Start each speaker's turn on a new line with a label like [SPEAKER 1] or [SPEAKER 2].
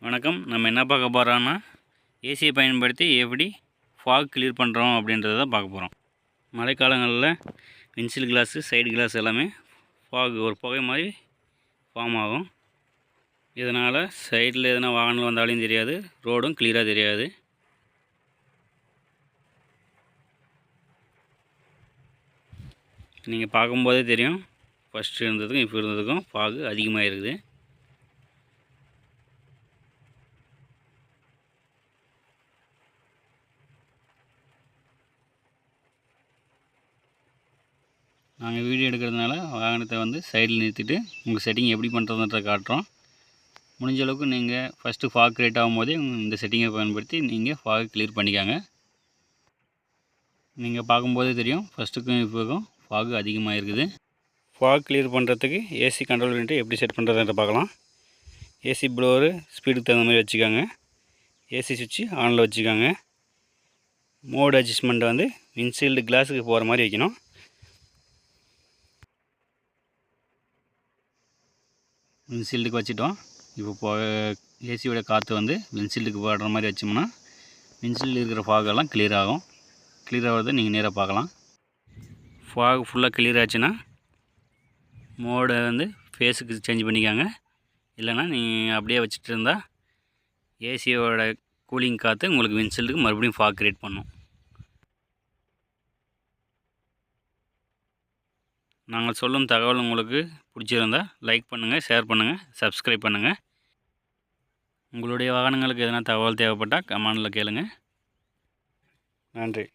[SPEAKER 1] வணக்கம். நம்ம என்ன பார்க்க போகிறோம்னா ஏசியை பயன்படுத்தி எப்படி ஃபாக் கிளியர் பண்ணுறோம் அப்படின்றத தான் பார்க்க போகிறோம். மழைக்காலங்களில் விண்ட்ஷீல்டு கிளாஸு, சைடு கிளாஸ் எல்லாமே ஃபாக் ஒரு புகை மாதிரி ஃபார்ம் ஆகும். இதனால் சைடில் எதனா வாகனம் வந்தாலும் தெரியாது, ரோடும் கிளியராக தெரியாது. நீங்கள் பார்க்கும்போதே தெரியும், ஃபஸ்ட்டு இருந்ததுக்கும் இப்போ இருந்ததுக்கும் ஃபாக் அதிகமாக இருக்குது. நாங்கள் வீடியோ எடுக்கிறதுனால வாகனத்தை சைடில் நிறுத்திட்டு உங்கள் செட்டிங் எப்படி பண்ணுறதுன்றத காட்டுறோம். முடிஞ்ச அளவுக்கு நீங்கள் ஃபஸ்ட்டு ஃபாக் கிரியேட் ஆகும்போதே இந்த செட்டிங்கை பயன்படுத்தி நீங்கள் ஃபாக் கிளியர் பண்ணிக்காங்க. நீங்கள் பார்க்கும்போதே தெரியும், ஃபஸ்ட்டுக்கும் இப்போக்கும் ஃபாக் அதிகமாக இருக்குது. ஃபாக் கிளியர் பண்ணுறதுக்கு ஏசி கண்ட்ரோல் யூனிட்டை எப்படி செட் பண்ணுறதுன்ற பார்க்கலாம். ஏசி ப்ளோரு ஸ்பீடுக்கு தகுந்த மாதிரி வச்சுக்காங்க. ஏசி சுவிட்சு ஆனில் வச்சுக்காங்க. மோட் அட்ஜஸ்ட்மெண்ட் விண்ட்ஷீல்டு கிளாஸுக்கு போகிற மாதிரி வைக்கணும். விண்ட்ஷீல்டுக்கு வச்சுட்டோம். இப்போ ஏசியோட காற்று விண்ட்ஷீல்டுக்கு போடுற மாதிரி வச்சோம்னா விண்ட்ஷீல்டு இருக்கிற ஃபாகெல்லாம் கிளியர் ஆகும். கிளியர் ஆகிறத நீங்கள் நேராக பார்க்கலாம். ஃபாக் ஃபுல்லாக கிளியர் ஆச்சுன்னா மோடை ஃபேஸுக்கு சேஞ்ச் பண்ணிக்காங்க. இல்லைனா நீங்கள் அப்படியே வச்சுட்டு இருந்தால் ஏசியோட கூலிங் காற்று உங்களுக்கு விண்ட்ஷீல்டுக்கு மறுபடியும் ஃபாக் கிரியேட் பண்ணும். நாங்கள் சொல்லும் தகவல் உங்களுக்கு பிடிச்சிருந்தால் லைக் பண்ணுங்கள், ஷேர் பண்ணுங்கள், சப்ஸ்கிரைப் பண்ணுங்கள். உங்களுடைய வாகனங்களுக்கு எதனா தகவல் தேவைப்பட்டால் கமெண்டில் கேளுங்கள். நன்றி.